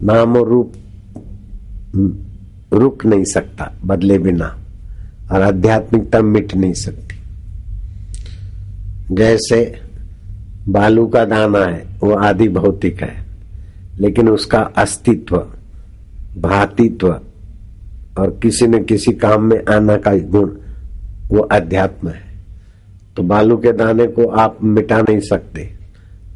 नाम और रूप रुक नहीं सकता बदले बिना, और आध्यात्मिकता मिट नहीं सकती। जैसे बालू का दाना है, वो आदि भौतिक है, लेकिन उसका अस्तित्व, भातित्व और किसी न किसी काम में आना का गुण वो अध्यात्म है। तो बालू के दाने को आप मिटा नहीं सकते,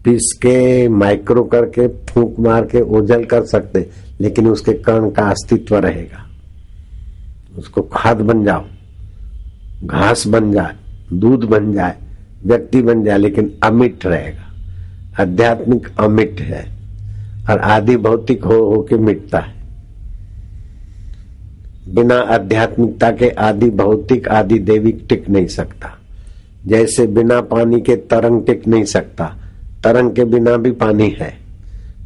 पीस के माइक्रो करके फूंक मार के ओझल कर सकते, लेकिन उसके कण का अस्तित्व रहेगा। उसको खाद बन जाओ, घास बन जाए, दूध बन जाए, व्यक्ति बन जाए, लेकिन अमिट रहेगा। आध्यात्मिक अमिट है और आदि भौतिक हो के मिटता है। बिना आध्यात्मिकता के आदि भौतिक आदि दैविक टिक नहीं सकता। जैसे बिना पानी के तरंग टिक नहीं सकता, तरंग के बिना भी पानी है।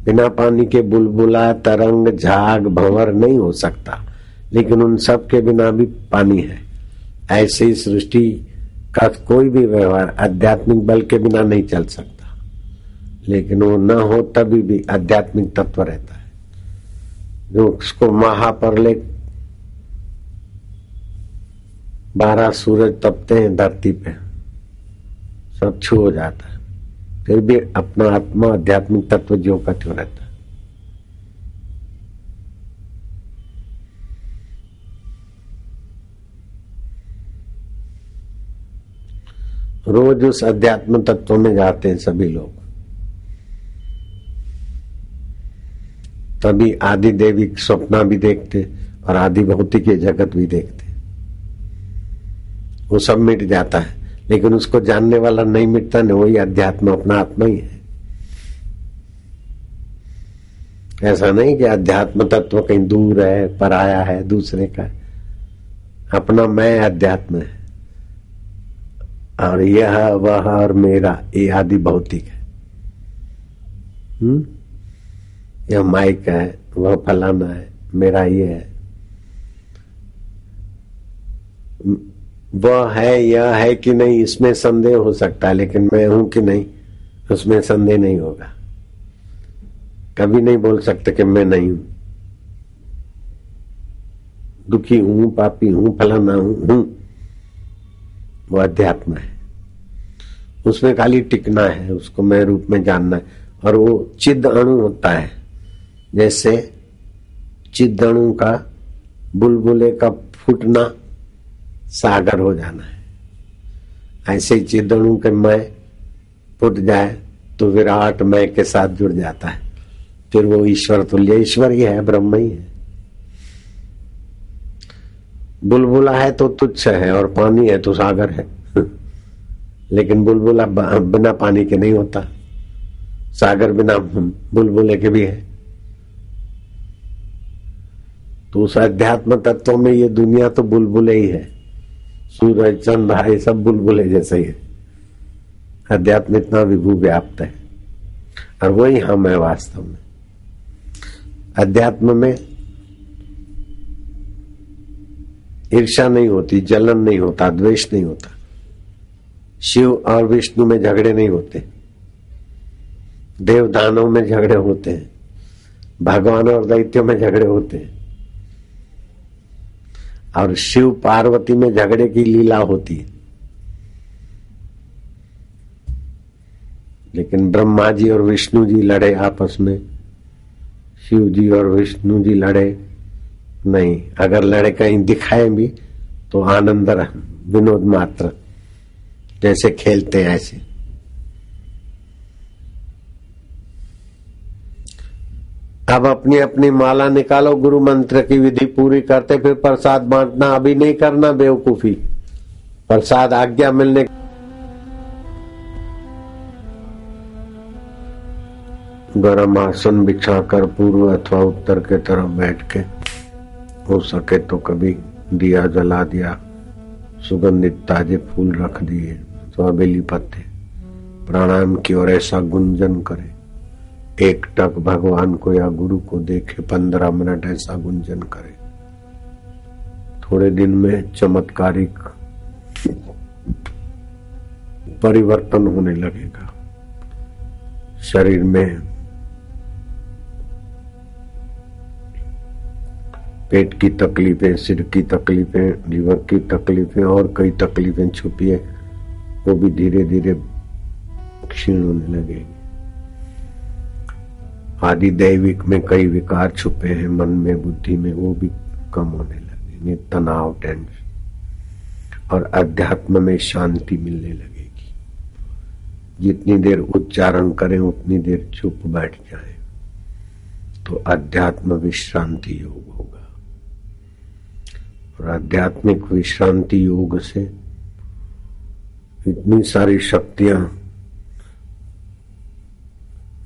बिना पानी के बुलबुला, तरंग, झाग, भंवर नहीं हो सकता, लेकिन उन सब के बिना भी पानी है। ऐसे ही सृष्टि का कोई भी व्यवहार आध्यात्मिक बल के बिना नहीं चल सकता, लेकिन वो न हो तभी भी आध्यात्मिक तत्व रहता है। जो उसको महाप्रलय 12 सूरज तपते हैं धरती पे, सब छू हो जाता है, फिर भी अपना आत्मा आध्यात्मिक तत्व ज्यों का त्यों रहता है। रोज उस अध्यात्म तत्व में जाते हैं सभी लोग, तभी आदि दैविक स्वप्न भी देखते और आदि भौतिक जगत भी देखते। वो सब मिट जाता है, लेकिन उसको जानने वाला नहीं मिटता न, वही अध्यात्म अपना आत्मा ही है। ऐसा नहीं कि अध्यात्म तत्व कहीं दूर है, पराया है, दूसरे का है। अपना मैं अध्यात्म है, और यह वह और मेरा ये आदि भौतिक है। यह माइक है, वह फलाना है, मेरा ये है, वह है, यह है कि नहीं, इसमें संदेह हो सकता है, लेकिन मैं हूं कि नहीं उसमें संदेह नहीं होगा। कभी नहीं बोल सकते कि मैं नहीं हूं, दुखी हूं, पापी हूं, फलाना हूं। वो अध्यात्म है, उसमें खाली टिकना है, उसको मैं रूप में जानना है। और वो चिद अणु होता है, जैसे चिद अणु का बुलबुले का फूटना सागर हो जाना है। ऐसे ही चिद अणु के मैं फूट जाए तो विराट मैं के साथ जुड़ जाता है, फिर वो ईश्वर तुल्य ईश्वर ही है, ब्रह्म ही है। बुलबुला है तो तुच्छ है, और पानी है तो सागर है। लेकिन बुलबुला बिना पानी के नहीं होता, सागर बिना बुलबुले के भी है। तो उस अध्यात्म तत्व में ये दुनिया तो बुलबुले ही है, सूरज चंद्र ये सब बुलबुले जैसे ही है। अध्यात्म इतना विभू व्याप्त है, और वही हम है वास्तव में। अध्यात्म में ईर्ष्या नहीं होती, जलन नहीं होता, द्वेष नहीं होता। शिव और विष्णु में झगड़े नहीं होते, देव दानव में झगड़े होते हैं, भगवान और दैत्यों में झगड़े होते हैं, और शिव पार्वती में झगड़े की लीला होती है। लेकिन ब्रह्मा जी और विष्णु जी लड़े आपस में, शिव जी और विष्णु जी लड़े नहीं। अगर लड़े कहीं दिखाए भी तो आनंद विनोद मात्र, जैसे खेलते हैं ऐसे। अब अपनी अपनी माला निकालो, गुरु मंत्र की विधि पूरी करते, फिर प्रसाद बांटना अभी नहीं करना बेवकूफी। प्रसाद आज्ञा मिलने गरम आसन बिछाकर पूर्व अथवा उत्तर के तरफ बैठ के, हो सके तो कभी दिया जला दिया, सुगंधित ताजे फूल रख दिए, तो बेली पत्ते, प्राणायाम की ओर ऐसा गुंजन करे, एक टक भगवान को या गुरु को देखे, 15 मिनट ऐसा गुंजन करे। थोड़े दिन में चमत्कारिक परिवर्तन होने लगेगा। शरीर में पेट की तकलीफें, सिर की तकलीफें, लीवर की तकलीफें और कई तकलीफें छुपी है, वो भी धीरे धीरे क्षीण होने लगेगी। आदि दैविक में कई विकार छुपे हैं मन में, बुद्धि में, वो भी कम होने लगेंगे। तनाव, टेंशन, और अध्यात्म में शांति मिलने लगेगी। जितनी देर उच्चारण करें उतनी देर चुप बैठ जाए तो अध्यात्म विश्रांति योग होगा। और आध्यात्मिक विश्रांति योग से इतनी सारी शक्तियां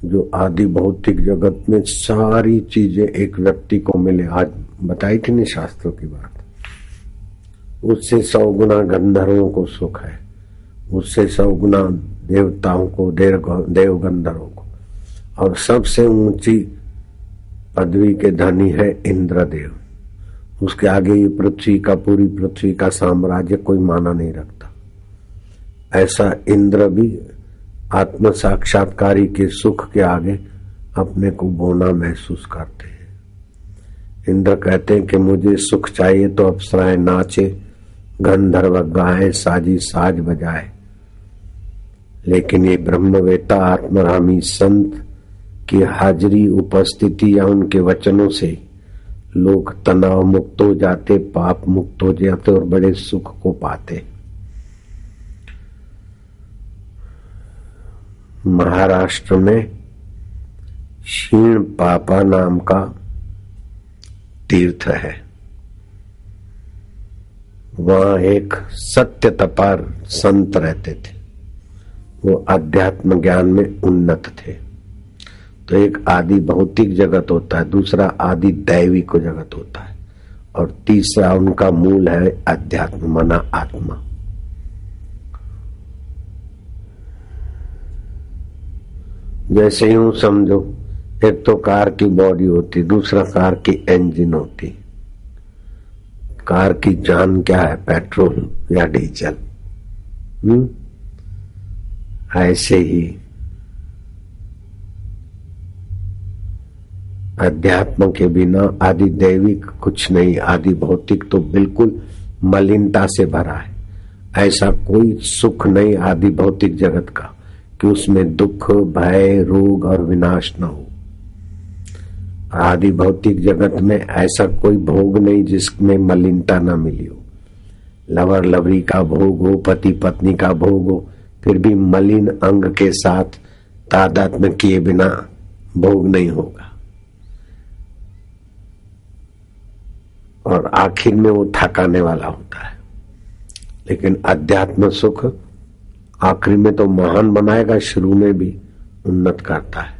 जो आदि भौतिक जगत में सारी चीजें एक व्यक्ति को मिले, आज बताई थी नहीं शास्त्रों की बात, उससे 100 गुना गंधर्वों को सुख है, उससे 100 गुना देवताओं को, देव गंधर्वों को, और सबसे ऊंची पदवी के धनी है इंद्रदेव। उसके आगे ये पृथ्वी का, पूरी पृथ्वी का साम्राज्य कोई माना नहीं रखता। ऐसा इंद्र भी आत्म साक्षात्कारी के सुख के आगे अपने को बोना महसूस करते हैं। इंद्र कहते हैं कि मुझे सुख चाहिए तो अप्सराएं नाचे, गंधर्व गाए, साजी साज बजाए, लेकिन ये ब्रह्मवेता आत्मरामी संत की हाजिरी, उपस्थिति या उनके वचनों से लोग तनाव मुक्त हो जाते, पाप मुक्त हो जाते और बड़े सुख को पाते। महाराष्ट्र में क्षीण पापा नाम का तीर्थ है। वहां एक सत्य तपार संत रहते थे, वो अध्यात्म ज्ञान में उन्नत थे। तो एक आदि भौतिक जगत होता है, दूसरा आदि दैविक जगत होता है, और तीसरा उनका मूल है अध्यात्म मना आत्मा। जैसे यूं समझो, एक तो कार की बॉडी होती, दूसरा कार की इंजन होती। कार की जान क्या है, पेट्रोल या डीजल। ऐसे ही अध्यात्म के बिना आदि दैविक कुछ नहीं, आदि भौतिक तो बिल्कुल मलिनता से भरा है। ऐसा कोई सुख नहीं आदि भौतिक जगत का कि उसमें दुख, भय, रोग और विनाश न हो। आदि भौतिक जगत में ऐसा कोई भोग नहीं जिसमें मलिनता न मिली हो। लवर लवरी का भोग हो, पति पत्नी का भोग हो, फिर भी मलिन अंग के साथ तादात्म्य किए बिना भोग नहीं होगा, और आखिर में वो थकाने वाला होता है। लेकिन अध्यात्म सुख आखिरी में तो महान बनाएगा, शुरू में भी उन्नत करता है।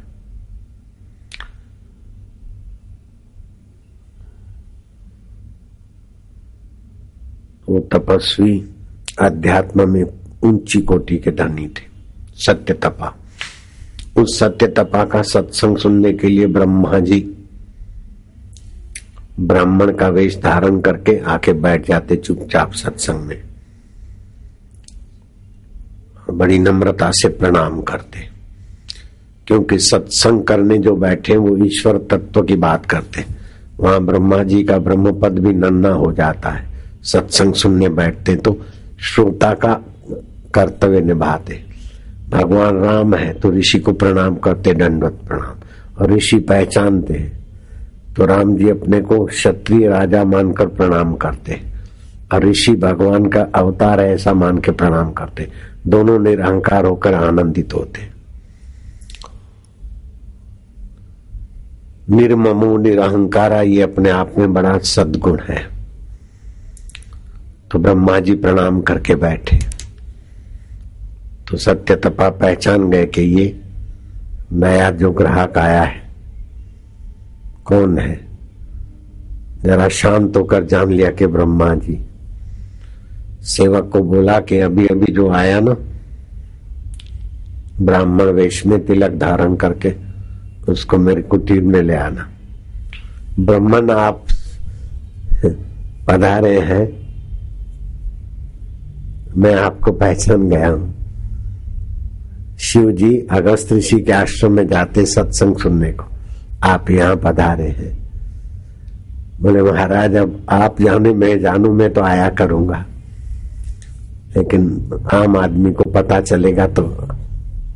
वो तपस्वी अध्यात्म में ऊंची कोटि के धनी थे, सत्य तपा। उस सत्य तपा का सत्संग सुनने के लिए ब्रह्मा जी ब्राह्मण का वेश धारण करके आके बैठ जाते चुपचाप सत्संग में, बड़ी नम्रता से प्रणाम करते, क्योंकि सत्संग करने जो बैठे वो ईश्वर तत्व की बात करते। वहां ब्रह्मा जी का ब्रह्म पद भी नन्हा हो जाता है। सत्संग सुनने बैठते तो श्रोता का कर्तव्य निभाते। भगवान राम है तो ऋषि को प्रणाम करते, दंडवत प्रणाम, और ऋषि पहचानते हैं तो राम जी अपने को क्षत्रिय राजा मानकर प्रणाम करते, और ऋषि भगवान का अवतार है ऐसा मान के प्रणाम करते। दोनों निरहंकार होकर आनंदित होते। निर्ममो निरहंकारा, ये अपने आप में बड़ा सद्गुण है। तो ब्रह्मा जी प्रणाम करके बैठे तो सत्य तपा पहचान गए कि ये नया जो ग्राहक आया है कौन है। जरा शांत होकर जान लिया कि ब्रह्मा जी। सेवक को बोला कि अभी अभी जो आया ना ब्राह्मण वेश में तिलक धारण करके, उसको मेरे कुटीर में ले आना। ब्राह्मण आप पधारे हैं, मैं आपको पहचान गया हूं। शिव जी अगस्त ऋषि के आश्रम में जाते सत्संग सुनने को, आप यहां पधारे हैं। बोले महाराज अब आप जाने मैं जानू, मैं तो आया करूंगा, लेकिन आम आदमी को पता चलेगा तो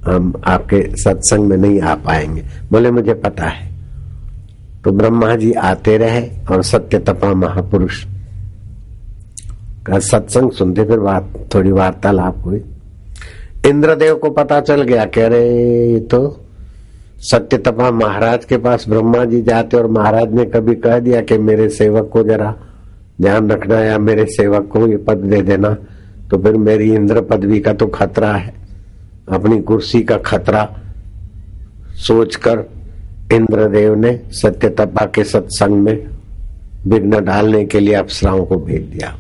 हम आपके सत्संग में नहीं आ पाएंगे। बोले मुझे पता है। तो ब्रह्मा जी आते रहे और सत्य तपा महापुरुष का सत्संग सुनते, फिर थोड़ी वार्तालाप हुई। इंद्रदेव को पता चल गया, कह रहे तो सत्य तपा महाराज के पास ब्रह्मा जी जाते और महाराज ने कभी कह दिया कि मेरे सेवक को जरा ध्यान रखना या मेरे सेवक को ये पद दे देना, तो फिर मेरी इंद्र पदवी का तो खतरा है, अपनी कुर्सी का खतरा सोचकर इंद्रदेव ने सत्य तपा के सत्संग में विघ्न डालने के लिए अप्सराओं को भेज दिया।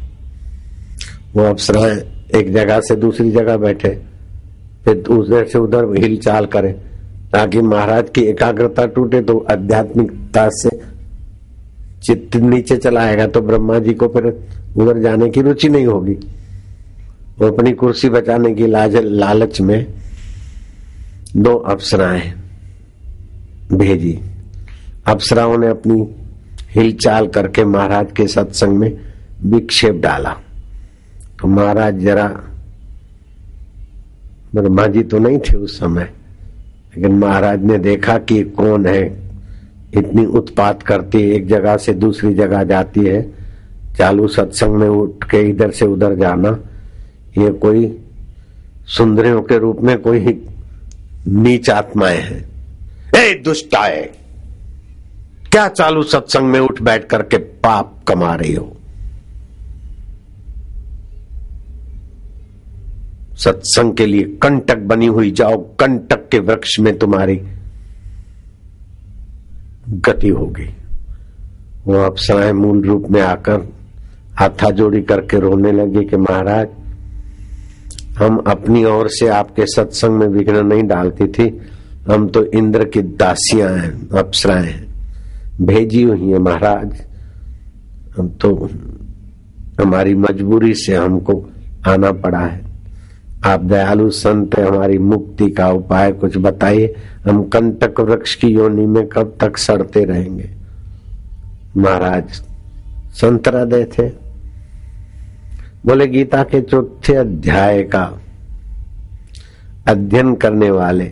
वो अप्सराएं एक जगह से दूसरी जगह बैठे, फिर उधर से उधर हिल चाल करे, ताकि महाराज की एकाग्रता टूटे तो आध्यात्मिकता से चित्त नीचे चला आएगा, तो ब्रह्मा जी को फिर उधर जाने की रुचि नहीं होगी। वो अपनी कुर्सी बचाने की लालच में 2 अप्सराएं भेजी। अप्सराओं ने अपनी हिलचाल करके महाराज के सत्संग में विक्षेप डाला। तो महाराज जरा, ब्रह्मा जी तो नहीं थे उस समय, लेकिन महाराज ने देखा कि कौन है, इतनी उत्पात करती है, एक जगह से दूसरी जगह जाती है, चालू सत्संग में उठ के इधर से उधर जाना, ये कोई सुंदरियों के रूप में कोई नीच आत्माएं हैं। ए दुष्टाए, क्या चालू सत्संग में उठ बैठ करके पाप कमा रही हो? सत्संग के लिए कंटक बनी हुई, जाओ कंटक के वृक्ष में तुम्हारी गति होगी। वो अप्सराएं मूल रूप में आकर हाथा जोड़ी करके रोने लगी कि महाराज हम अपनी ओर से आपके सत्संग में विघ्न नहीं डालती थी, हम तो इंद्र की दासियां हैं, अप्सराएं हैं, भेजी हुई है महाराज, हम तो हमारी मजबूरी से हमको आना पड़ा है। आप दयालु संत, हमारी मुक्ति का उपाय कुछ बताइए, हम कंटक वृक्ष की योनि में कब तक सड़ते रहेंगे। महाराज संत हृदय थे। बोले गीता के 4थे अध्याय का अध्ययन करने वाले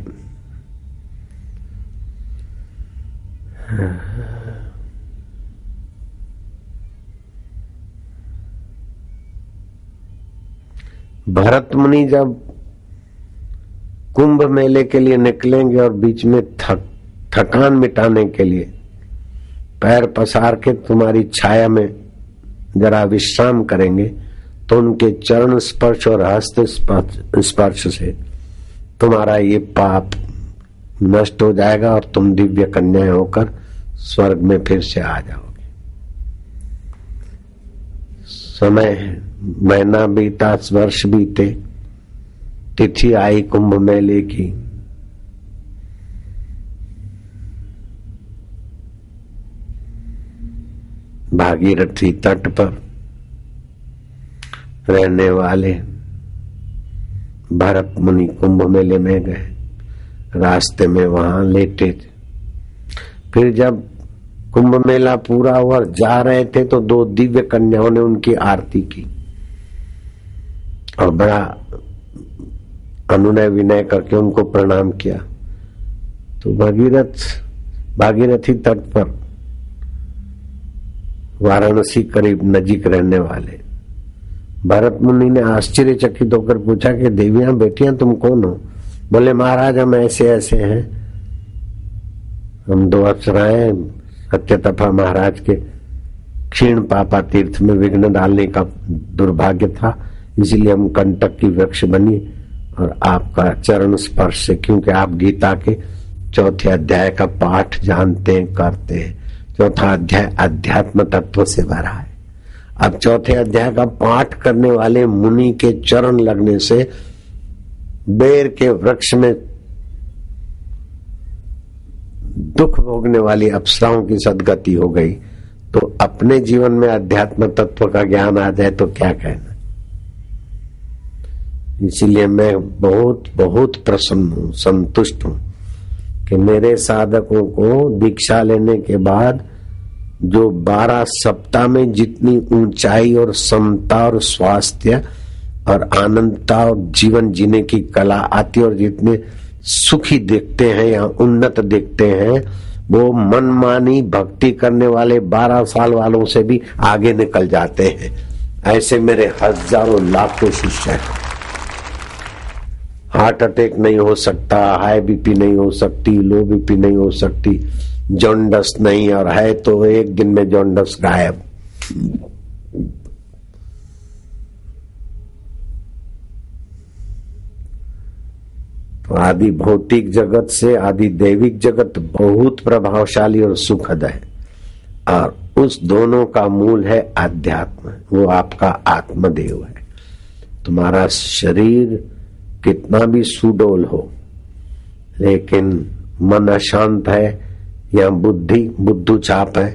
भरत मुनि जब कुंभ मेले के लिए निकलेंगे और बीच में थकान मिटाने के लिए पैर पसार के तुम्हारी छाया में जरा विश्राम करेंगे, तो उनके चरण स्पर्श और हस्त स्पर्श से तुम्हारा ये पाप नष्ट हो जाएगा और तुम दिव्य कन्याएं होकर स्वर्ग में फिर से आ जाओगे। समय महीना बीता, वर्ष बीते, तिथि आई कुंभ मेले की। भागीरथी तट पर रहने वाले भरत मुनि कुंभ मेले में गए, रास्ते में वहां लेटे थे। फिर जब कुंभ मेला पूरा हुआ जा रहे थे तो 2 दिव्य कन्याओं ने उनकी आरती की और बड़ा अनुनय विनय करके उनको प्रणाम किया। तो भागीरथी तट पर वाराणसी करीब नजीक रहने वाले भरत मुनि ने आश्चर्यचकित होकर पूछा कि देवियां बेटियां तुम कौन हो? बोले महाराज हम ऐसे ऐसे हैं, हम 2 अप्सराएं सत्यतपा महाराज के क्षीण पापा तीर्थ में विघ्न डालने का दुर्भाग्य था, इसलिए हम कंटक की वृक्ष बनी और आपका चरण स्पर्श से, क्योंकि आप गीता के 4थे अध्याय का पाठ जानते हैं, करते हैं। 4था अध्याय अध्यात्म तत्व से भरा है। अब 4थे अध्याय का पाठ करने वाले मुनि के चरण लगने से बेर के वृक्ष में दुख भोगने वाली अप्सराओं की सदगति हो गई, तो अपने जीवन में अध्यात्म तत्व का ज्ञान आ जाए तो क्या कहना। इसीलिए मैं बहुत बहुत प्रसन्न हूं, संतुष्ट हूं कि मेरे साधकों को दीक्षा लेने के बाद जो 12 सप्ताह में जितनी ऊंचाई और समता और स्वास्थ्य और आनंदता और जीवन जीने की कला आती है और जितने सुखी देखते हैं या उन्नत देखते हैं, वो मनमानी भक्ति करने वाले 12 साल वालों से भी आगे निकल जाते हैं। ऐसे मेरे हजारों लाखों शिष्य हैं। हार्ट अटैक नहीं हो सकता, हाई बीपी नहीं हो सकती, लो बीपी नहीं हो सकती, जॉन्डस नहीं, और है तो एक दिन में जॉन्डस गायब। तो आदि भौतिक जगत से आदि दैविक जगत बहुत प्रभावशाली और सुखद है, और उस दोनों का मूल है आध्यात्म। वो आपका आत्मदेव है। तुम्हारा शरीर कितना भी सुडौल हो, लेकिन मन अशांत है या बुद्धि बुद्धू चाप है,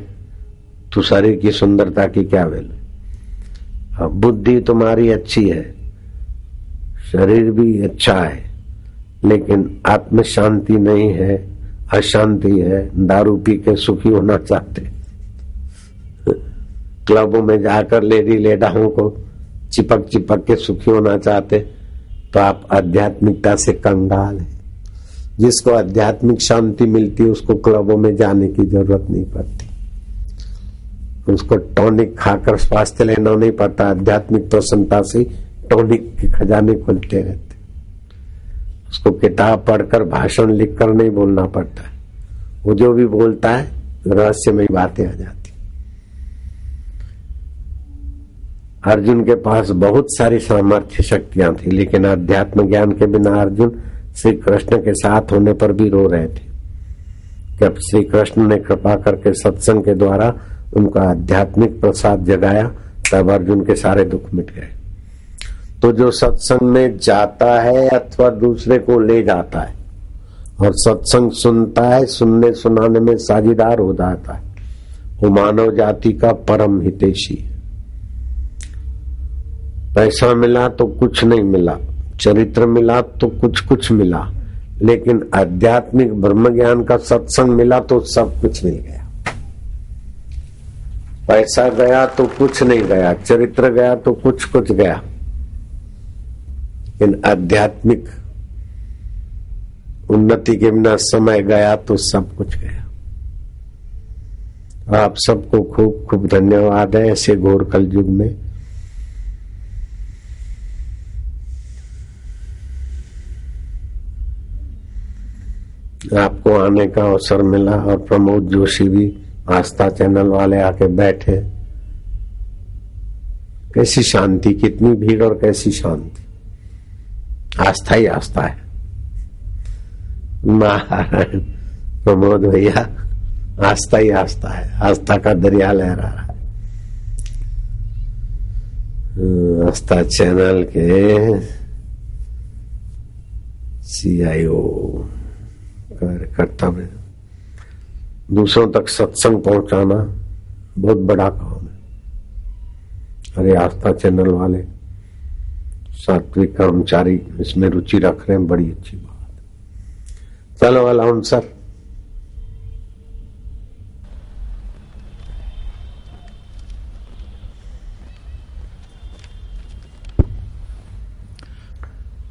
तो शरीर की सुंदरता की क्या वैल्यू। बुद्धि तुम्हारी अच्छी है, शरीर भी अच्छा है, लेकिन आत्म शांति नहीं है, अशांति है। दारू पी के सुखी होना चाहते, क्लबों में जाकर लेडी लेडाओं को चिपक चिपक के सुखी होना चाहते, तो आप आध्यात्मिकता से कंगाल हैं। जिसको आध्यात्मिक शांति मिलती है उसको क्लबों में जाने की जरूरत नहीं पड़ती, उसको टॉनिक खाकर स्वास्थ्य लेना नहीं पड़ता। आध्यात्मिक प्रसन्नता से टॉनिक के खजाने खुलते रहते। उसको किताब पढ़कर भाषण लिखकर नहीं बोलना पड़ता, वो जो भी बोलता है रहस्यमयी बातें आ जाती। अर्जुन के पास बहुत सारी सामर्थ्य शक्तियां थी, लेकिन अध्यात्म ज्ञान के बिना अर्जुन श्री कृष्ण के साथ होने पर भी रो रहे थे। जब श्री कृष्ण ने कृपा करके सत्संग के द्वारा उनका आध्यात्मिक प्रसाद जगाया, तब अर्जुन के सारे दुख मिट गए। तो जो सत्संग में जाता है अथवा दूसरे को ले जाता है और सत्संग सुनता है, सुनने सुनाने में साझीदार हो जाता है, वो मानव जाति का परम हितैषी। पैसा मिला तो कुछ नहीं मिला, चरित्र मिला तो कुछ कुछ मिला, लेकिन आध्यात्मिक ब्रह्म ज्ञान का सत्संग मिला तो सब कुछ मिल गया। पैसा गया तो कुछ नहीं गया, चरित्र गया तो कुछ कुछ गया, लेकिन आध्यात्मिक उन्नति के बिना समय गया तो सब कुछ गया। आप सबको खूब खूब धन्यवाद है। ऐसे घोर कलयुग में आपको आने का अवसर मिला, और प्रमोद जोशी भी आस्था चैनल वाले आके बैठे। कैसी शांति, कितनी भीड़ और कैसी शांति। आस्था ही आस्था है। नारायण प्रमोद भैया, आस्था ही आस्था है। आस्था का दरिया लहरा रहा है। आस्था चैनल के CIO कर्तव्य, दूसरों तक सत्संग पहुंचाना बहुत बड़ा काम है। अरे आस्था चैनल वाले सात्विक कर्मचारी इसमें रुचि रख रहे हैं, बड़ी अच्छी बात। चलो अलाउंस सर।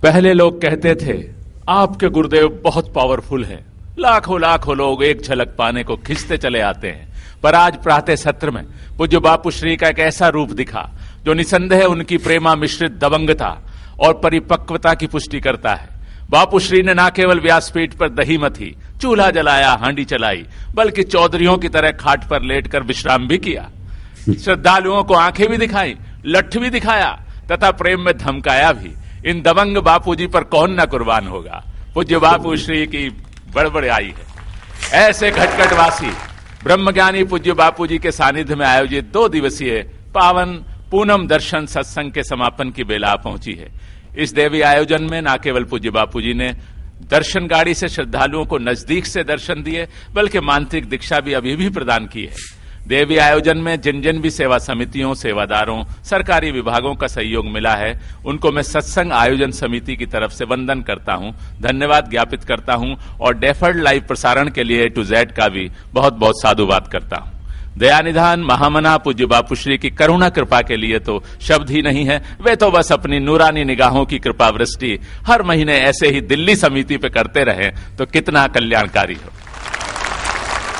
पहले लोग कहते थे आपके गुरुदेव बहुत पावरफुल हैं, लाखों लाखों लोग एक झलक पाने को खिंचते चले आते हैं। पर आज प्रातः सत्र में पूज्य बापू श्री का एक ऐसा रूप दिखा जो निसंदेह उनकी प्रेमा मिश्रित दबंगता और परिपक्वता की पुष्टि करता है। बापू श्री ने न केवल व्यासपीठ पर दही मथी, चूल्हा जलाया, हांडी चलाई, बल्कि चौधरियों की तरह खाट पर लेटकर विश्राम भी किया। श्रद्धालुओं को आंखें भी दिखाई, लठ भी दिखाया तथा प्रेम में धमकाया भी। इन दबंग बापूजी पर कौन न कुर्बान होगा। पूज्य बापू श्री की बड़बड़ आई है। ऐसे खटखटवासी ब्रह्मज्ञानी पूज्य बापूजी के सानिध्य में आयोजित 2 दिवसीय पावन पूनम दर्शन सत्संग के समापन की बेला पहुंची है। इस देवी आयोजन में न केवल पूज्य बापूजी ने दर्शन गाड़ी से श्रद्धालुओं को नजदीक से दर्शन दिए, बल्कि मांत्रिक दीक्षा भी अभी भी प्रदान की है। देवी आयोजन में जिन जिन भी सेवा समितियों, सेवादारों, सरकारी विभागों का सहयोग मिला है, उनको मैं सत्संग आयोजन समिति की तरफ से वंदन करता हूं, धन्यवाद ज्ञापित करता हूं और डेफर्ड लाइव प्रसारण के लिए A to Z का भी बहुत बहुत साधुवाद करता हूं। दयानिधान महामना पूज्य बापूश्री की करुणा कृपा के लिए तो शब्द ही नहीं है। वे तो बस अपनी नूरानी निगाहों की कृपा वृष्टि हर महीने ऐसे ही दिल्ली समिति पे करते रहे तो कितना कल्याणकारी हो।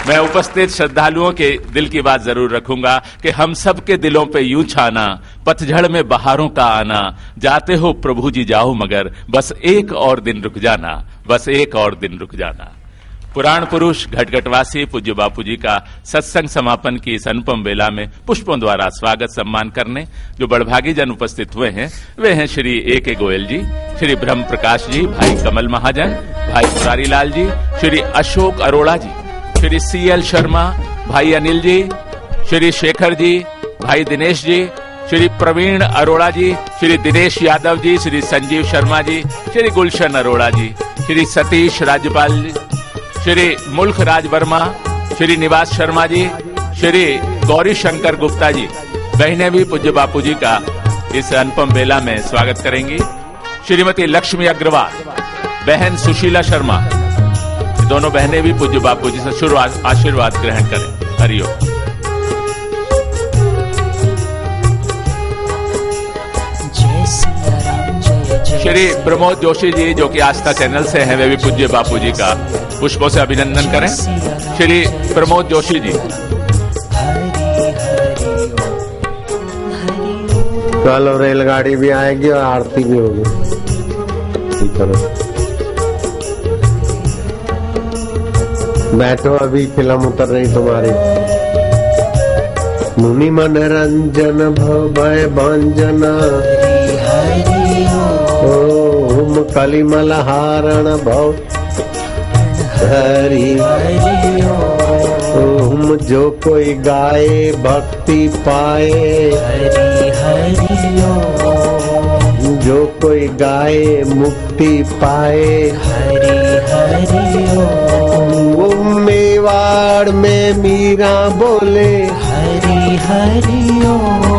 मैं उपस्थित श्रद्धालुओं के दिल की बात जरूर रखूंगा कि हम सब के दिलों पे यूं छाना, पतझड़ में बहारों का आना, जाते हो प्रभु जी जाओ मगर बस एक और दिन रुक जाना, बस एक और दिन रुक जाना। पुराण पुरुष घटघटवासी पूज्य बापू जी का सत्संग समापन की इस अनुपम बेला में पुष्पों द्वारा स्वागत सम्मान करने जो बड़भागी जन उपस्थित हुए हैं वे हैं श्री A.K. गोयल जी, श्री ब्रह्म प्रकाश जी, भाई कमल महाजन, भाई पुरारी लाल जी, श्री अशोक अरोड़ा जी, श्री C.L. शर्मा, भाई अनिल जी, श्री शेखर जी, भाई दिनेश जी, श्री प्रवीण अरोड़ा जी, श्री दिनेश यादव जी, श्री संजीव शर्मा जी, श्री गुलशन अरोड़ा जी, श्री सतीश राज्यपाल जी, श्री मुल्क राज वर्मा, श्री निवास शर्मा जी, श्री गौरी शंकर गुप्ता जी, बहनें भी पूज्य बापू जी का इस अनुपम बेला में स्वागत करेंगी। श्रीमती लक्ष्मी अग्रवाल, बहन सुशीला शर्मा, दोनों बहनें भी पूज्य बापू जी से शुरुआत आशीर्वाद ग्रहण करें। हरिओम। श्री प्रमोद जोशी जी जो कि आस्था चैनल से हैं वे भी पूज्य बापू जी का पुष्पों से अभिनंदन करें। श्री प्रमोद जोशी जी। कल रेलगाड़ी भी आएगी और आरती भी होगी। बैठो, अभी फिल्म उतर रही तुम्हारी। मुनि मनरंजन भय भंजन ओम कलिमल हारण भव हरि ओम। जो कोई गाए भक्ति पाए हरि हरि ओम। जो कोई गाए मुक्ति पाए हरि हरि ओम। मेवाड़ में मीरा बोले हरि हरि ओम।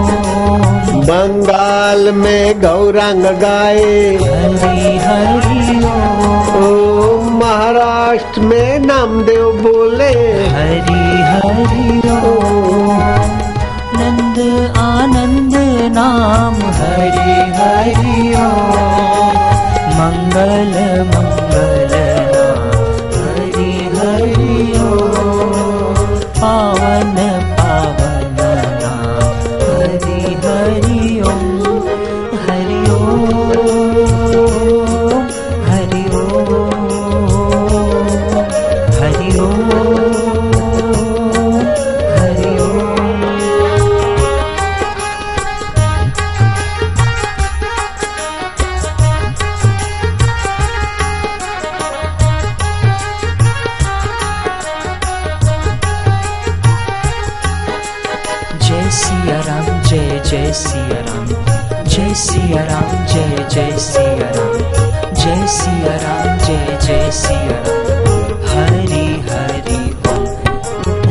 बंगाल में गौरांग गाए हरि हरि ओम। महाराष्ट्र में नामदेव बोले हरि हरि ओम। नंद आनंद नाम हरि हरि ओम। मंगल मंगल नाम हरि हरि ओम। पावन पावन नाम हरि हरि ओम। हरि ओम हरि ओम हरि ओम हरि ओम। जय सिया राम जय जय सिया राम। जय सिया राम जय जय सिया राम। जय सिया राम जय जय सिया राम। हरि हरि ओम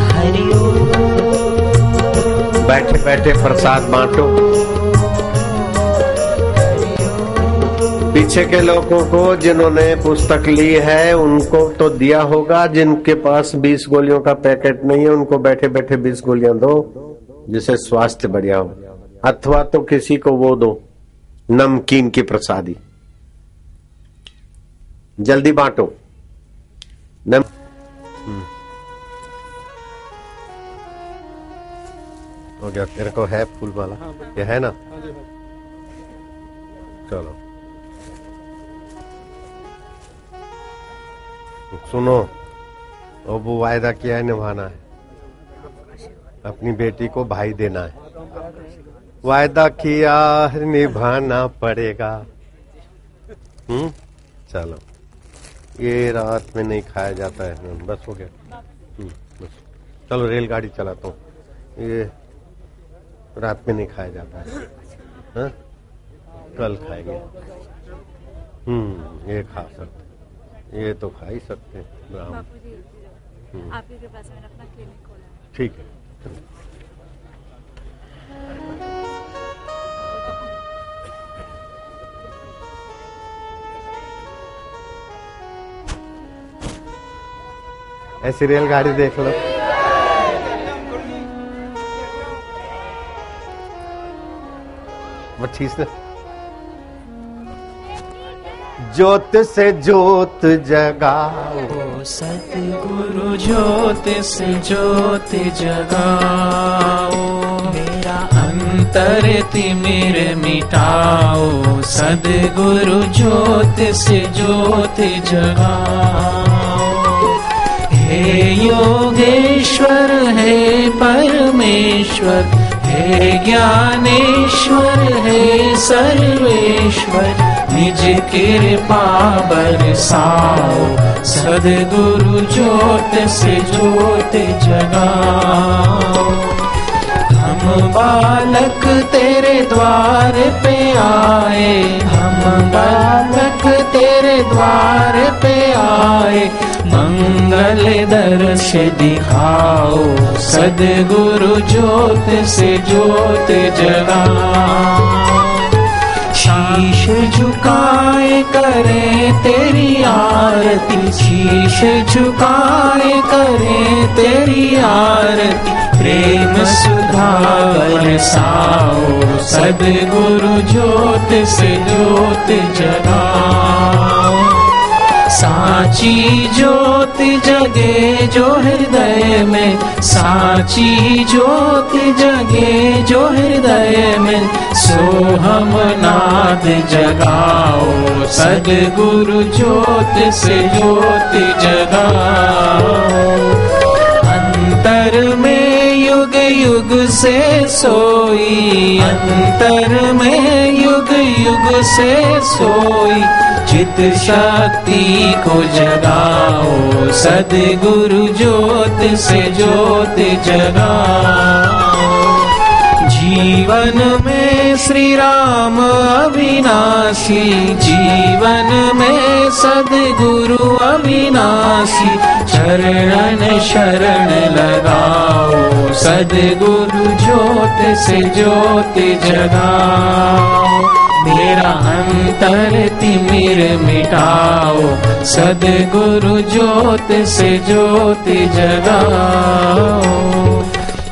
हरि ओम। बैठे बैठे प्रसाद बांटो। पीछे के लोगों को जिन्होंने पुस्तक ली है उनको तो दिया होगा, जिनके पास 20 गोलियों का पैकेट नहीं है उनको बैठे बैठे 20 गोलियां दो जिससे स्वास्थ्य बढ़िया हो। अथवा तो किसी को वो दो नमकीन की प्रसादी, जल्दी बांटो। हो गया, तेरे को है फूल वाला? ये है ना? चलो सुनो, अब वो वायदा किया है निभाना है। अपनी बेटी को भाई देना है। वायदा किया निभाना पड़ेगा। चलो, ये रात में नहीं खाया जाता है, बस हो गया। बस चलो, रेलगाड़ी चलाता हूँ। ये रात में नहीं खाया जाता है, हाँ? कल खाएंगे। ये खा सकते, ये तो खा ही सकते हैं। आपकी कृपा से मैंने अपना क्लिनिक खोला है। ठीक है। ऐसी रेलगाड़ी देख लो। अच्छी से। ज्योत से ज्योत जगाओ सतगुरु ज्योत से ज्योत जगाओ, मेरा अंतर तिमिर मिटाओ, सद्गुरु ज्योत से ज्योत जगाओ। हे योगेश्वर हे परमेश्वर, हे ज्ञानेश्वर हे सर्वेश्वर, निज कृपा बरसाओ, सद्गुरु ज्योत से ज्योत जगाओ। हम बालक तेरे द्वार पे आए, हम बालक तेरे द्वार पे आए, मंगल दर्श दिखाओ, सद्गुरु ज्योत से ज्योत जगाओ। शीश झुकाए करे तेरी आरती, शीश झुकाए करे तेरी आरती, प्रेम सुधा बरसाओ, सद्गुरु ज्योत से ज्योत जगाओ। साची ज्योत जगे जो हृदय में, साची ज्योत जगे जो हृदय में, सोहम नाद जगाओ, सद्गुरु ज्योत से ज्योत जगाओ। अंतर में युग युग से सोई, अंतर में युग युग से सोई, चित शक्ति को जगाओ, सद्गुरु ज्योत से ज्योत जगाओ। जीवन में श्री राम अविनाशी, जीवन में सद्गुरु अविनाशी, चरण शरण लगाओ, सद्गुरु ज्योत से ज्योत जगाओ। मेरा अंतर तिमिर मिटाओ, सद्गुरु ज्योत से ज्योत जगाओ।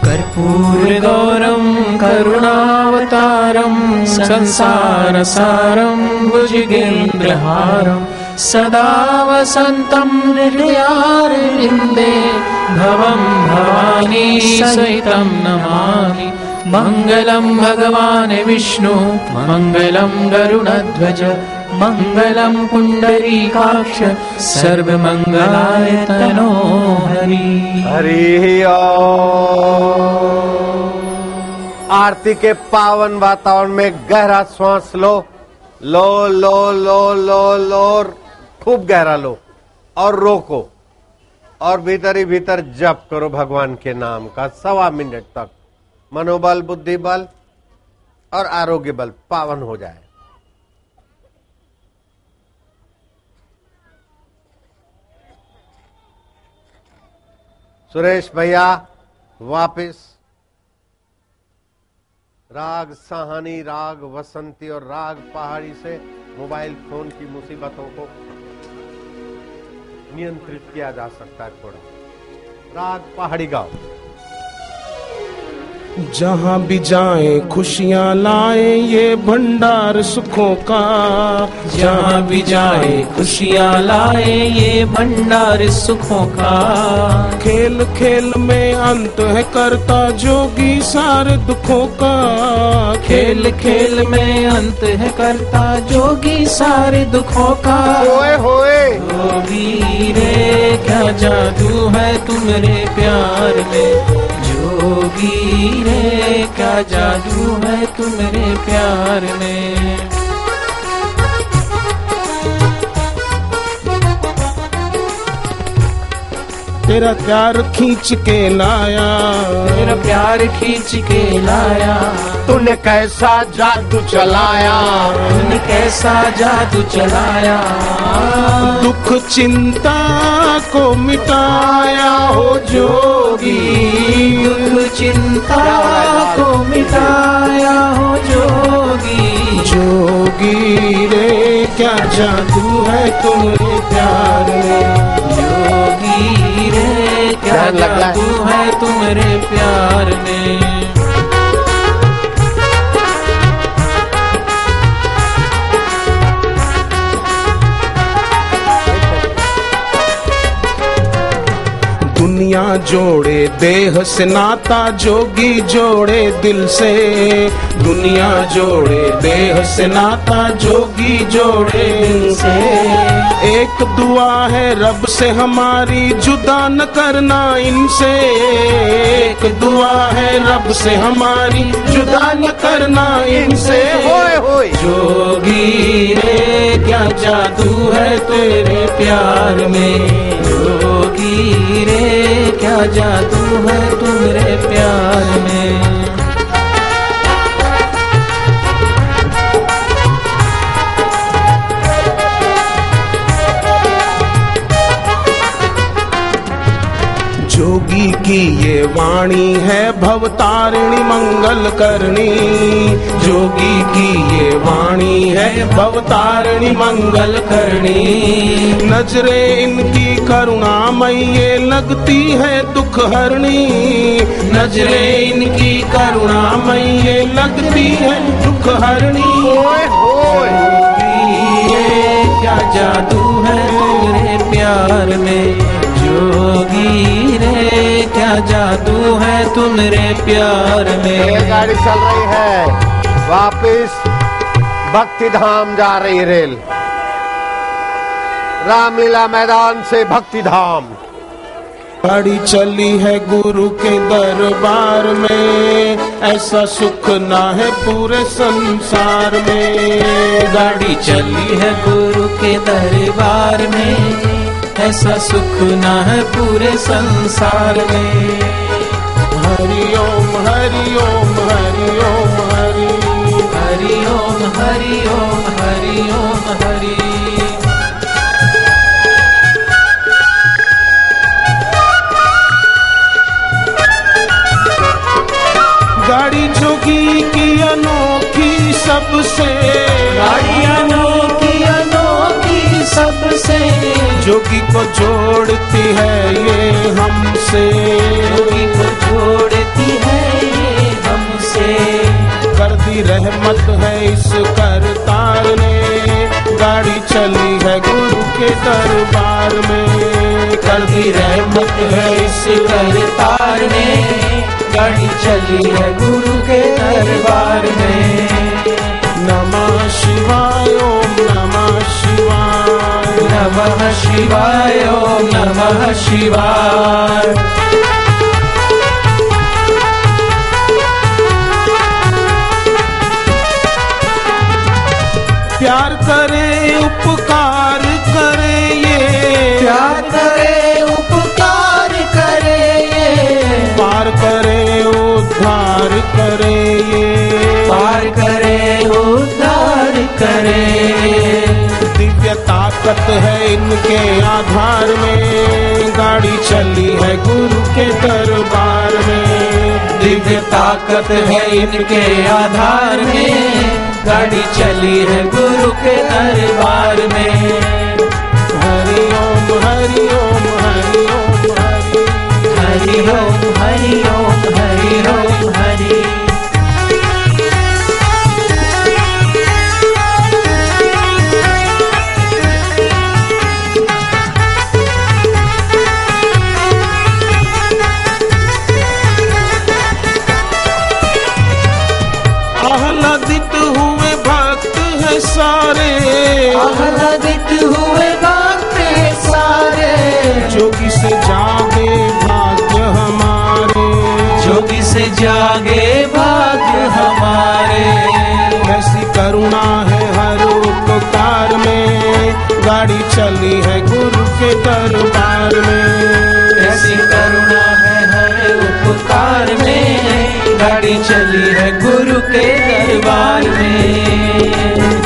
कर्पूर गौरम करुणावतारम, संसार सारम भुजगेन्द्रहारम, सदा वसंतम हृदयारविंदे, भवं भवानी सहितं नमामि। मंगलम भगवान विष्णु मंगलम गरुड़ध्वज, मंगलम पुंडरीकाक्ष, सर्वमंगलाय तनो हरि। हरि आरती के पावन वातावरण में गहरा श्वास लो, लो लो लो लो लो, खूब गहरा लो और रोको, और भीतर ही भीतर जप करो भगवान के नाम का 1.25 मिनट तक। मनोबल, बुद्धि बल और आरोग्य बल पावन हो जाए। सुरेश भैया वापिस राग साहनी, राग वसंती और राग पहाड़ी से मोबाइल फोन की मुसीबतों को नियंत्रित किया जा सकता है। थोड़ा राग पहाड़ी गाओ। जहाँ भी जाए खुशियाँ लाए ये भंडार सुखों का, जहाँ भी जाए खुशियाँ लाए ये भंडार सुखों का। खेल खेल में अंत है करता जोगी सारे दुखों का, खेल खेल में अंत है करता जोगी सारे दुखों का। होए होए जोगी रे क्या जादू है तुम्हारे प्यार में, जोगी रे क्या जादू है तुम्हारे प्यार में। तेरा प्यार खींच के लाया, तेरा प्यार खींच के लाया। तूने कैसा जादू चलाया, तूने कैसा जादू चलाया। दुख चिंता को मिटाया हो जोगी, दुख चिंता को मिटाया हो जोगी। जोगी रे क्या जादू है तुम्हारे प्यार में, जोगी रे क्या जादू है तुम्हारे प्यार में। दुनिया जोड़े देह से नाता, जोगी जोड़े दिल से। दुनिया जोड़े देह से नाता, जोगी जोड़े दिल से। एक दुआ है रब से हमारी, जुदा न करना इनसे। एक दुआ है रब से हमारी, जुदा न करना इनसे। जोगी रे क्या जादू है तेरे प्यार में, जोगी रे क्या जादू है तुम्हारे प्यार में। जोगी की ये वाणी है भवतारिणी मंगल करनी। जोगी की ये वाणी है भवतारिणी मंगल करनी। नजरे इनकी करुणामय ये लगती है दुख हरणी। नजरे इनकी करुणामय ये लगती है दुख हरणी। ये क्या जादू है तेरे प्यार में, जोगी रे क्या जादू है तुम्हारे प्यार में। रेल गाड़ी चल रही है, वापिस भक्ति धाम जा रही रेल। रामलीला मैदान से भक्ति धाम। गाड़ी चली है गुरु के दरबार में, ऐसा सुख ना है पूरे संसार में। गाड़ी चली है गुरु के दरबार में, ऐसा सुख ना है पूरे संसार में। हरि ओम हरि ओम हरि ओम हरि, हरि ओम हरि ओम हरि ओम हरि। गाड़ी जोगी की अनोखी सबसे, गाड़ी अनोखी अनोखी सबसे। जोगी को जोड़ती है ये हमसे, जोगी को जोड़ती है ये हमसे। कर दी रहमत है इस करतार ने, गाड़ी चली है गुरु के दरबार में। कर दी रहमत है इस करतार ने, गाड़ी चली है गुरु के दरबार में। नमः शिवाय ओम नमः शिवाय, नमः शिवाय ओम नमः शिवाय। प्यार करे उपकार करे ये, प्यार करे उपकार करे ये। पार करे उद्धार करे ये, पार करे उद्धार करे। दिव्य ताकत है इनके आधार में, गाड़ी चली है गुरु के दरबार में। दिव्य ताकत है इनके आधार में, गाड़ी चली है गुरु के दरबार में। हरि ओम हरि ओम हरि ओम हरि, हरि ओम हरि ओम हरि ओम हरि। आह्लादित हुए भक्त है सारे, आह्लादित हुए भक्त सारे। जोगी से जागे भाग्य हमारे, जोगी से जागे भाग्य हमारे। ऐसी करुणा है हर उपकार में, गाड़ी चली है गुरु के दरबार में। ऐसी करुणा है हर उपकार में, गाड़ी चली है गुरु के दरबार में।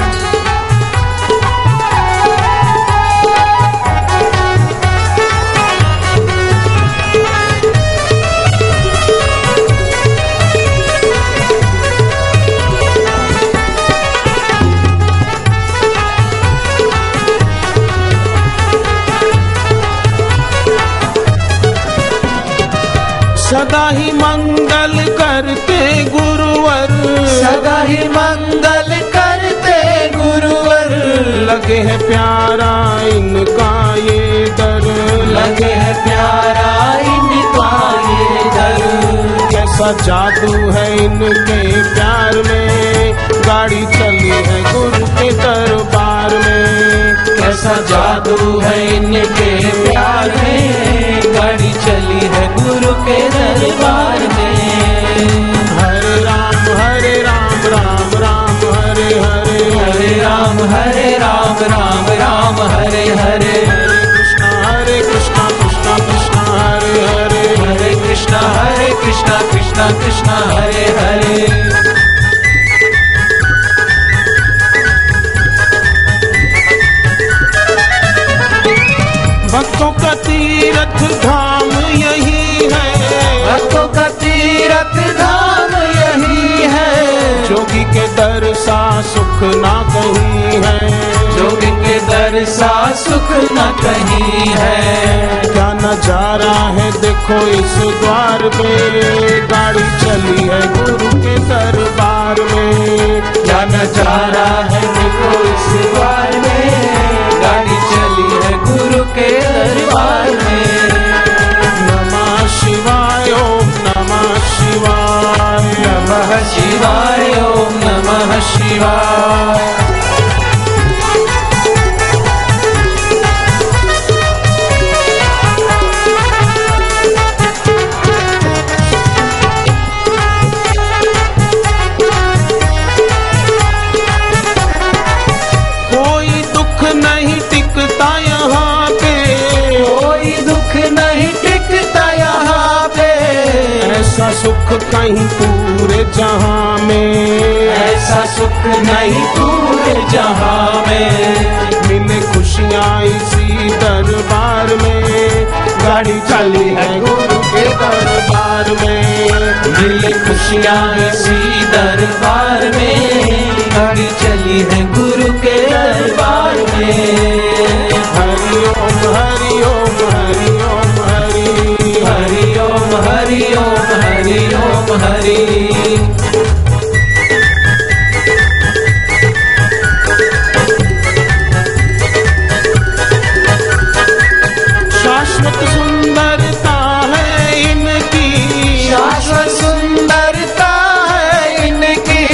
सदा ही मंगल करते गुरुवर, सदा ही मंगल करते गुरुवर। लगे है प्यारा इनका ये दर, लगे है प्यारा इनका ऐसा जादू है इनके प्यार में, गाड़ी चली है गुरु के दरबार में। ऐसा जादू है इनके प्यार में, गाड़ी चली है गुरु के दरबार में। हरे राम राम राम हरे हरे, हरे राम राम राम हरे हरे। हरे कृष्णा कृष्णा कृष्णा हरे हरे, हरे कृष्णा कृष्णा कृष्णा हरे हरे। भक्तों का तीर्थ धाम यही है, भक्तों का तीर्थ धाम यही है। जोगी के दर सा सुख ना कहीं है, जोगी के दर सा सुख न कहीं है। क्या नजारा है देखो इस द्वार पे, गाड़ी चली है गुरु के दरबार में। क्या नजारा है देखो इस द्वार में, गाड़ी चली है गुरु के दरबार में। नमः शिवाय ओम नमः शिवाय, नमः शिवाय ओम नमः शिवाय। कोई दुख नहीं टिकता यहाँ पे, कोई दुख नहीं टिकता यहाँ पे। ऐसा सुख कहीं पूरे जहां में, ऐसा सुख नहीं पूरे जहां में। मिले खुशियाँ इसी दरबार में, गाड़ी चली है गुरु के दरबार में। मिले खुशियाँ इसी दरबार में, गाड़ी चली है गुरु के दरबार में। हरि ओम हरि ओम हरि ओम हरि, हरि ओम हरि ओम हरि ओम हरि। शाश्वत सुंदरता है इनकी, शाश्वत सुंदरता है इनकी।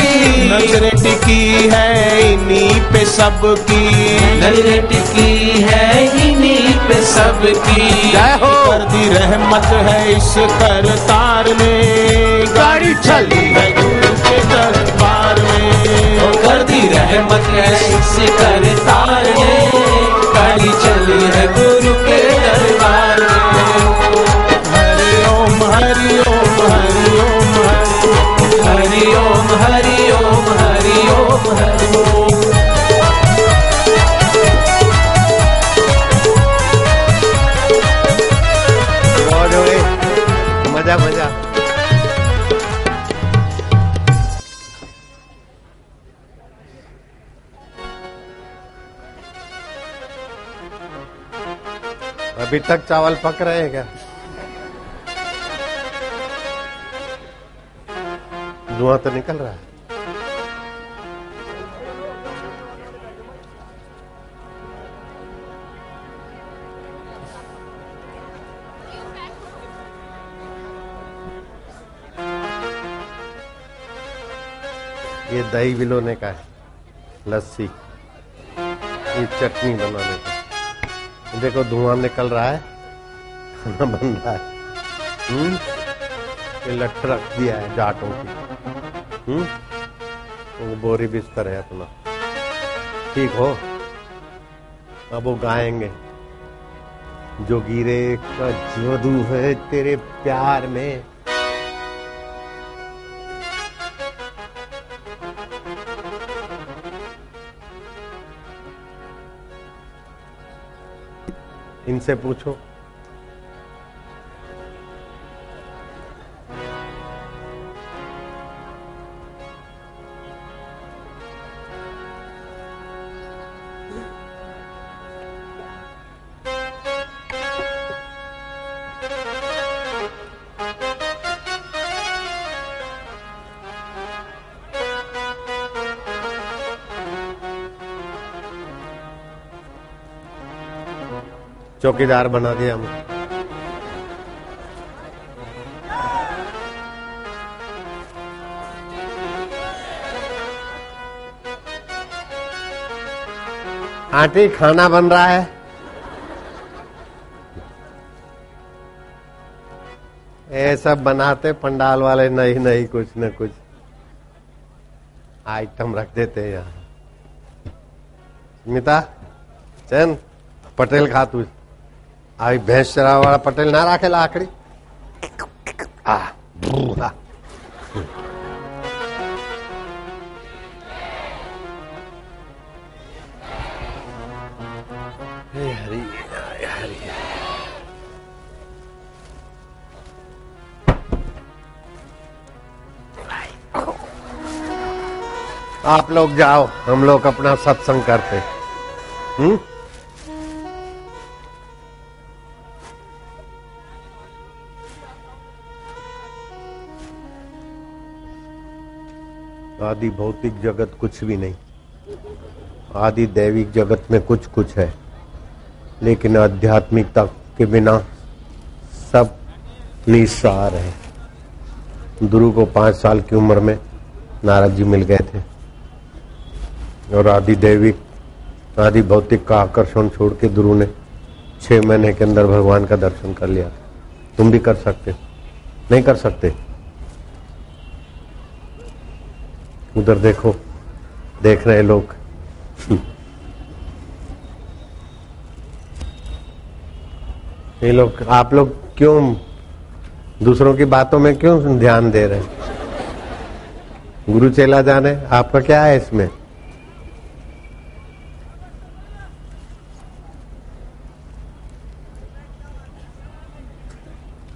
नजरें टिकी है इन्हीं पे सबकी, नजरें टिकी है इन्हीं पे सबकी। कर दी रहमत है इस करतार में, गाड़ी चली है गुरु के दरबार में। कर दी रहमत है इस करतार में, गाड़ी चली है गुरु के दरबार में। हरि ओम हरि ओम हरि ओम हरि ओम हरि ओम हरि ओम हरि ओम। मजा मजा। अभी तक चावल पक रहे हैं क्या? धुआं तो निकल रहा है। ये दही विलोने का है, लस्सी, ये चटनी बनाने का। देखो धुआं निकल रहा है, खाना बन रहा है। ये लठ रख दिया है जाटों की। वो बोरी बिस्तर है अपना। ठीक हो? अब वो गाएंगे, जोगीरे का जादू है तेरे प्यार में। इनसे पूछो। चौकीदार बना दिया हमने। आंटी खाना बन रहा है। ये सब बनाते पंडाल वाले नहीं नहीं कुछ न कुछ आइटम रख देते हैं यहाँ। स्मिता चैन पटेल खा तू आई भैंस चरा वाला पटेल ना राखे लाकड़ी आ हरी हरी आप लोग जाओ, हम लोग अपना सत्संग करते। आदि भौतिक जगत कुछ भी नहीं, आदि दैविक जगत में कुछ कुछ है, लेकिन आध्यात्मिकता के बिना सब निस्सार है। गुरु को 5 साल की उम्र में नारद जी मिल गए थे और आदि दैविक आदि भौतिक का आकर्षण छोड़ के गुरु ने 6 महीने के अंदर भगवान का दर्शन कर लिया। तुम भी कर सकते? नहीं कर सकते? उधर देखो, देख रहे लोग। ये लोग, आप लोग क्यों दूसरों की बातों में क्यों ध्यान दे रहे हैं? गुरु चेला जाने, आपका क्या है इसमें?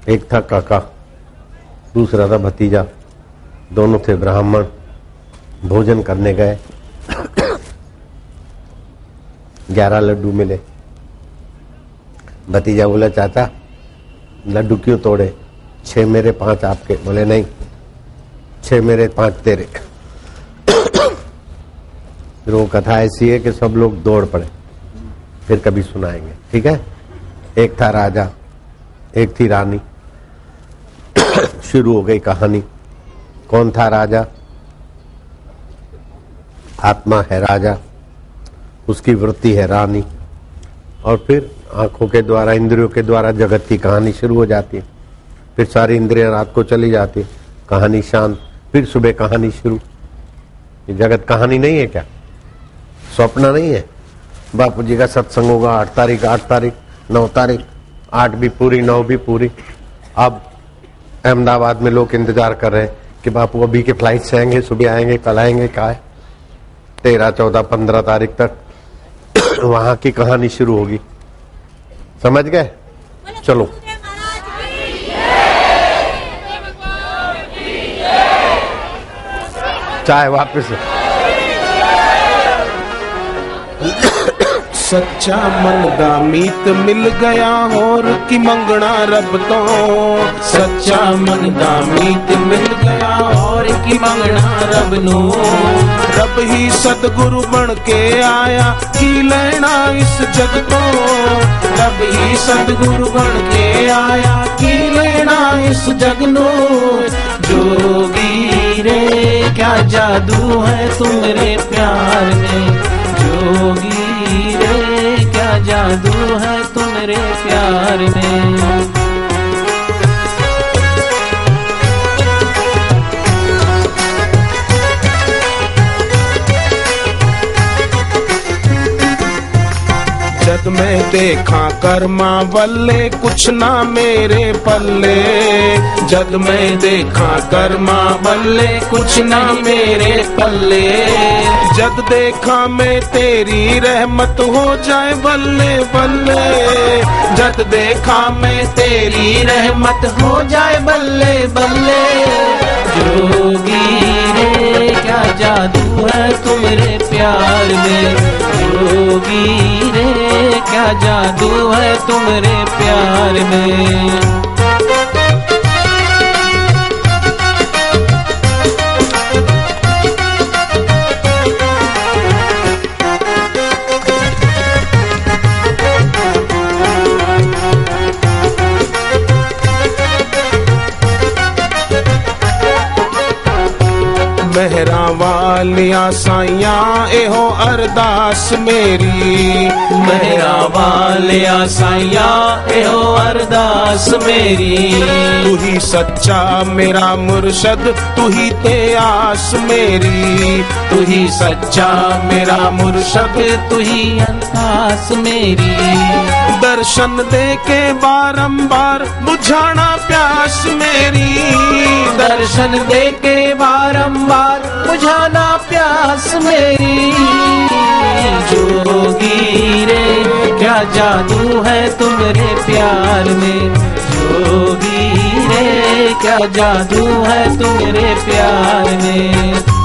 एक था काका, दूसरा था भतीजा, दोनों थे ब्राह्मण। भोजन करने गए, 11 लड्डू मिले। भतीजा बोला चाचा लड्डू क्यों तोड़े? 6 मेरे 5 आपके। बोले नहीं, 6 मेरे 5 तेरे। फिर वो कथा ऐसी है कि सब लोग दौड़ पड़े, फिर कभी सुनाएंगे, ठीक है। एक था राजा, एक थी रानी। शुरू हो गई कहानी। कौन था राजा? आत्मा है राजा, उसकी वृत्ति है रानी, और फिर आंखों के द्वारा, इंद्रियों के द्वारा जगत की कहानी शुरू हो जाती है। फिर सारी इंद्रियां रात को चली जाती, कहानी शांत, फिर सुबह कहानी शुरू। ये जगत कहानी नहीं है क्या? स्वप्न नहीं है? बापू जी का सत्संग होगा 8 तारीख, 8 तारीख, 9 तारीख, 8 भी पूरी, 9 भी पूरी। अब अहमदाबाद में लोग इंतजार कर रहे हैं कि बापू अभी के फ्लाइट से आएंगे, सुबह आएंगे, कल आएंगे। क्या है 13, 14, 15 तारीख तक वहां की कहानी शुरू होगी। समझ गए? चलो चाय वापस। सच्चा मन दा मीत मिल गया और की मंगना रब तो। सच्चा मन दा मीत मिल गया और की मंगना रब नो। रब ही सतगुरु बन के आया, की लेना इस जग तो। रब ही सतगुरु बन के आया, की लेना इस जग नो। जोगी रे क्या जादू है तुम्हारे प्यार में। जोगी रे क्या जादू है तुम्हारे प्यार में। जग में देखा कर्मा बल्ले, कुछ ना मेरे पल्ले। जग में देखा कर्मा बल्ले, कुछ ना मेरे पल्ले। जग देखा मैं तेरी रहमत, हो जाए बल्ले बल्ले। जग देखा मैं तेरी रहमत, हो जाए बल्ले बल्ले। जोगी रे क्या जादू है तुम्हारे प्यार में। जोगी रे क्या जादू है तुम्हारे प्यार में। मेहरा वालिया साइया एहो अरदास मेरी, मेहरा वालिया साइया एहो अरदास मेरी। तू ही सच्चा मेरा मुर्शद, तू ही ते आस मेरी, तू ही सच्चा मेरा मुर्शद, तू ही आस मेरी। दर्शन दे के बारंबार बुझाना प्यास मेरी, दर्शन दे के बारंबार बुझाना प्यास मेरी। जोगी रे क्या जादू है तुम्हारे प्यार में, जोगी रे क्या जादू है तुम्हारे प्यार में।